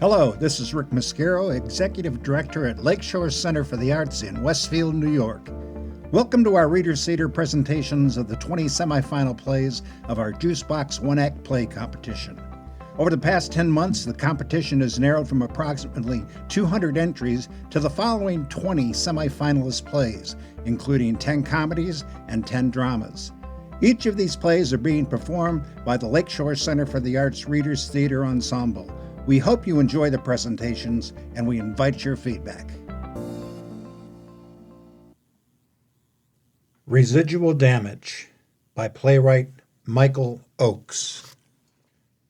Hello, this is Rick Mascaro, Executive Director at Lakeshore Center for the Arts in Westfield, New York. Welcome to our Reader's Theater presentations of the 20 semifinal plays of our Juicebox One-Act Play Competition. Over the past 10 months, the competition has narrowed from approximately 200 entries to the following 20 semifinalist plays, including 10 comedies and 10 dramas. Each of these plays are being performed by the Lakeshore Center for the Arts Reader's Theater Ensemble. We hope you enjoy the presentations, and we invite your feedback. Residual Damage by playwright Michael Oakes.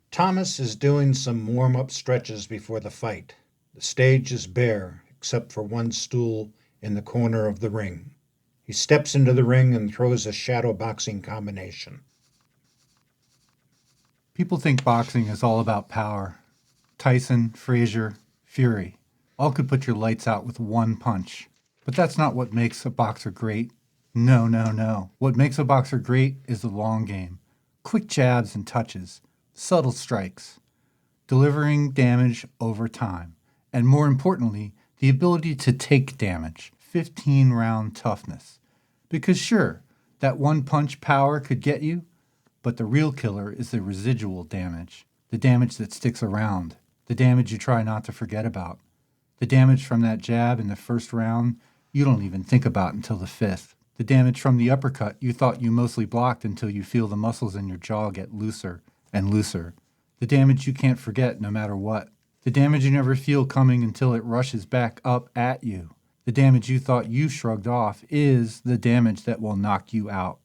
Thomas is doing some warm-up stretches before the fight. The stage is bare, except for one stool in the corner of the ring. He steps into the ring and throws a shadow boxing combination. People think boxing is all about power. Tyson, Frazier, Fury, all could put your lights out with one punch. But that's not what makes a boxer great. No. What makes a boxer great is the long game. Quick jabs and touches, subtle strikes, delivering damage over time, and more importantly, the ability to take damage, 15-round toughness. Because sure, that one punch power could get you, but the real killer is the residual damage, the damage that sticks around. The damage you try not to forget about. The damage from that jab in the first round you don't even think about until the fifth. The damage from the uppercut you thought you mostly blocked until you feel the muscles in your jaw get looser and looser. The damage you can't forget no matter what. The damage you never feel coming until it rushes back up at you. The damage you thought you shrugged off is the damage that will knock you out.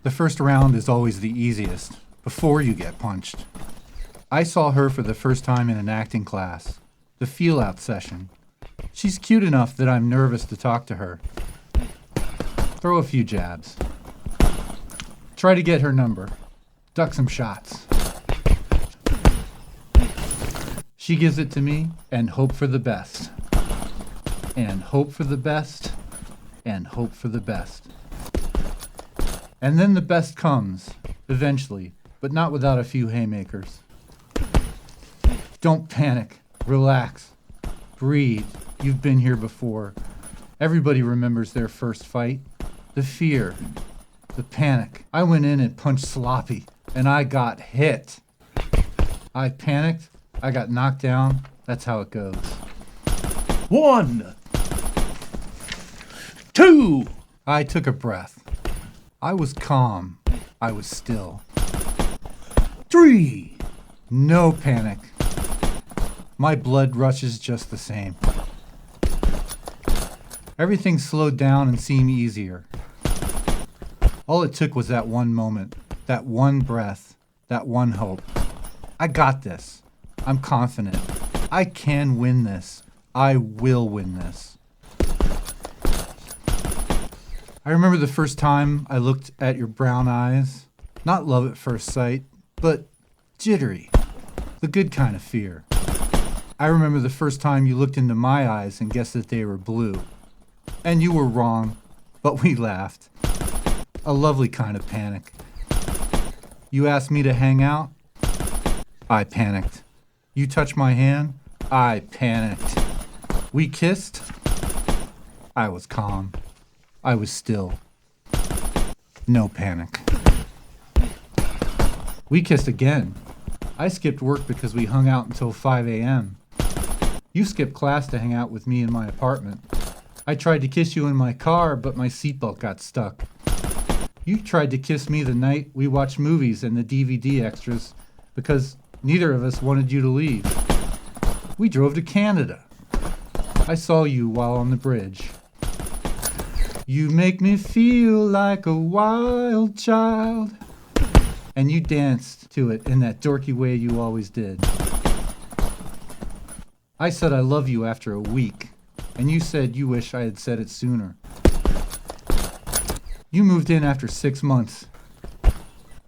The first round is always the easiest, before you get punched. I saw her for the first time in an acting class, the feel-out session. She's cute enough that I'm nervous to talk to her. Throw a few jabs. Try to get her number. Duck some shots. She gives it to me, and hope for the best. And hope for the best. And hope for the best. And then the best comes, eventually, but not without a few haymakers. Don't panic. Relax. Breathe. You've been here before. Everybody remembers their first fight. The fear. The panic. I went in and punched sloppy, and I got hit. I panicked. I got knocked down. That's how it goes. 1, 2. I took a breath. I was calm. I was still. 3. No panic. My blood rushes just the same. Everything slowed down and seemed easier. All it took was that one moment, that one breath, that one hope. I got this. I'm confident. I can win this. I will win this. I remember the first time I looked at your brown eyes. Not love at first sight, but jittery. The good kind of fear. I remember the first time you looked into my eyes and guessed that they were blue. And you were wrong, but we laughed. A lovely kind of panic. You asked me to hang out? I panicked. You touched my hand? I panicked. We kissed? I was calm. I was still. No panic. We kissed again. I skipped work because we hung out until 5 a.m. You skipped class to hang out with me in my apartment. I tried to kiss you in my car, but my seatbelt got stuck. You tried to kiss me the night we watched movies and the DVD extras because neither of us wanted you to leave. We drove to Canada. I saw you while on the bridge. You make me feel like a wild child. And you danced to it in that dorky way you always did. I said I love you after a week, and you said you wish I had said it sooner. You moved in after 6 months,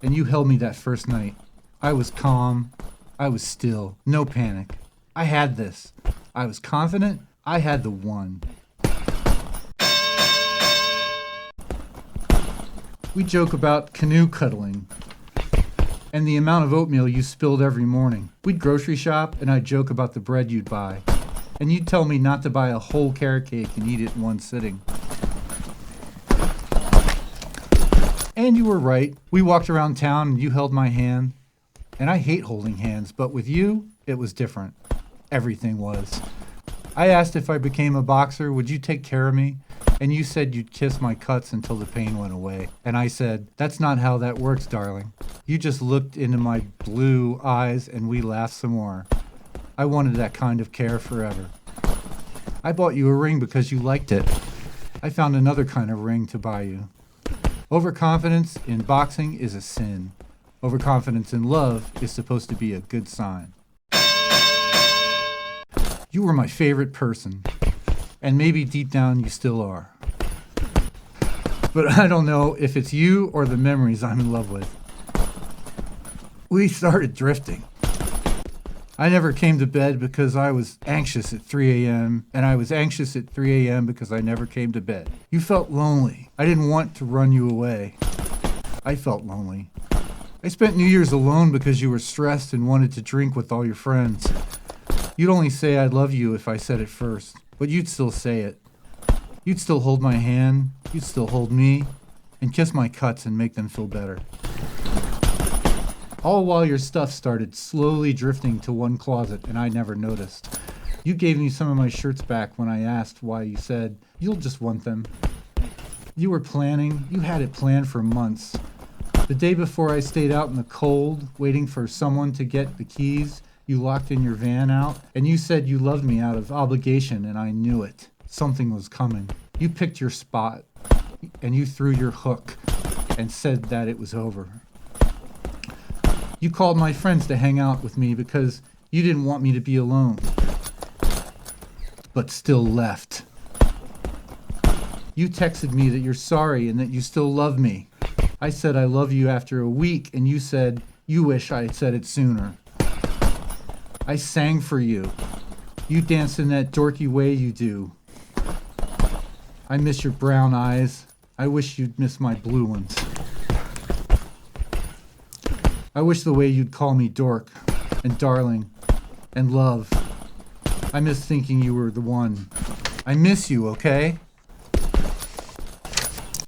and you held me that first night. I was calm. I was still. No panic. I had this. I was confident. I had the one. We joke about canoe cuddling. and the amount of oatmeal you spilled every morning. We'd grocery shop, and I'd joke about the bread you'd buy. And you'd tell me not to buy a whole carrot cake and eat it in one sitting. And you were right. We walked around town and you held my hand. And I hate holding hands, but with you, it was different. Everything was. I asked if I became a boxer, would you take care of me? And you said you'd kiss my cuts until the pain went away. And I said, that's not how that works, darling. You just looked into my blue eyes and we laughed some more. I wanted that kind of care forever. I bought you a ring because you liked it. I found another kind of ring to buy you. Overconfidence in boxing is a sin. Overconfidence in love is supposed to be a good sign. You were my favorite person. And maybe deep down you still are. But I don't know if it's you or the memories I'm in love with. We started drifting. I never came to bed because I was anxious at 3 a.m. And I was anxious at 3 a.m. because I never came to bed. You felt lonely. I didn't want to run you away. I felt lonely. I spent New Year's alone because you were stressed and wanted to drink with all your friends. You'd only say I love you if I said it first, but you'd still say it. You'd still hold my hand, you'd still hold me, and kiss my cuts and make them feel better. All while your stuff started slowly drifting to one closet and I never noticed. You gave me some of my shirts back when I asked why. You said, you'll just want them. You were planning, you had it planned for months. The day before I stayed out in the cold, waiting for someone to get the keys, you locked in your van out, and you said you loved me out of obligation, and I knew it. Something was coming. You picked your spot, and you threw your hook, and said that it was over. You called my friends to hang out with me because you didn't want me to be alone, but still left. You texted me that you're sorry and that you still love me. I said I love you after a week, and you said you wish I had said it sooner. I sang for you. You danced in that dorky way you do. I miss your brown eyes. I wish you'd miss my blue ones. I wish the way you'd call me dork and darling and love. I miss thinking you were the one. I miss you, okay?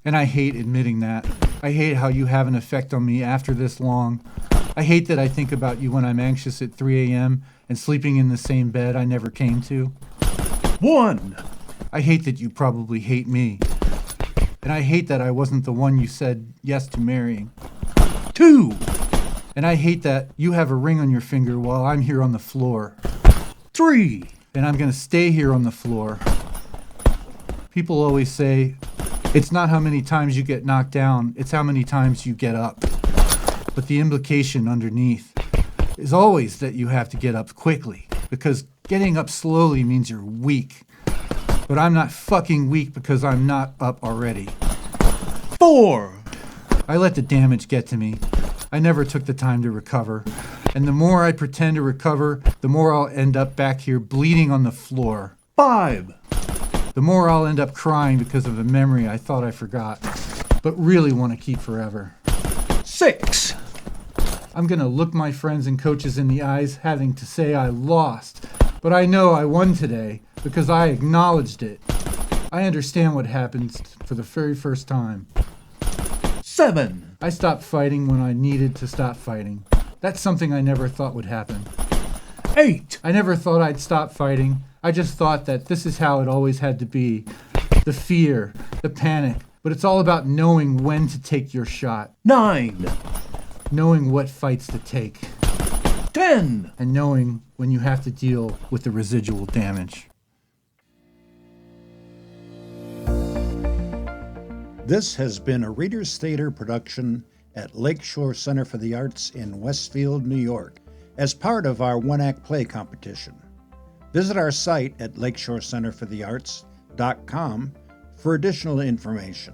And I hate admitting that. I hate how you have an effect on me after this long. I hate that I think about you when I'm anxious at 3 a.m. and sleeping in the same bed I never came to. 1. I hate that you probably hate me. And I hate that I wasn't the one you said yes to marrying. 2. And I hate that you have a ring on your finger while I'm here on the floor. 3. And I'm going to stay here on the floor. People always say, it's not how many times you get knocked down, it's how many times you get up. But the implication underneath is always that you have to get up quickly, because getting up slowly means you're weak. But I'm not fucking weak because I'm not up already. 4. I let the damage get to me. I never took the time to recover. And the more I pretend to recover, the more I'll end up back here bleeding on the floor. 5. The more I'll end up crying because of a memory I thought I forgot, but really want to keep forever. 6. I'm going to look my friends and coaches in the eyes having to say I lost, but I know I won today because I acknowledged it. I understand what happens for the very first time. 7. I stopped fighting when I needed to stop fighting. That's something I never thought would happen. 8. I never thought I'd stop fighting. I just thought that this is how it always had to be. The fear, the panic, but it's all about knowing when to take your shot. 9. Knowing what fights to take. 10. And knowing when you have to deal with the residual damage. This has been a Reader's Theater production at Lakeshore Center for the Arts in Westfield, New York, as part of our one-act play competition. Visit our site at lakeshorecenterforthearts.com for additional information.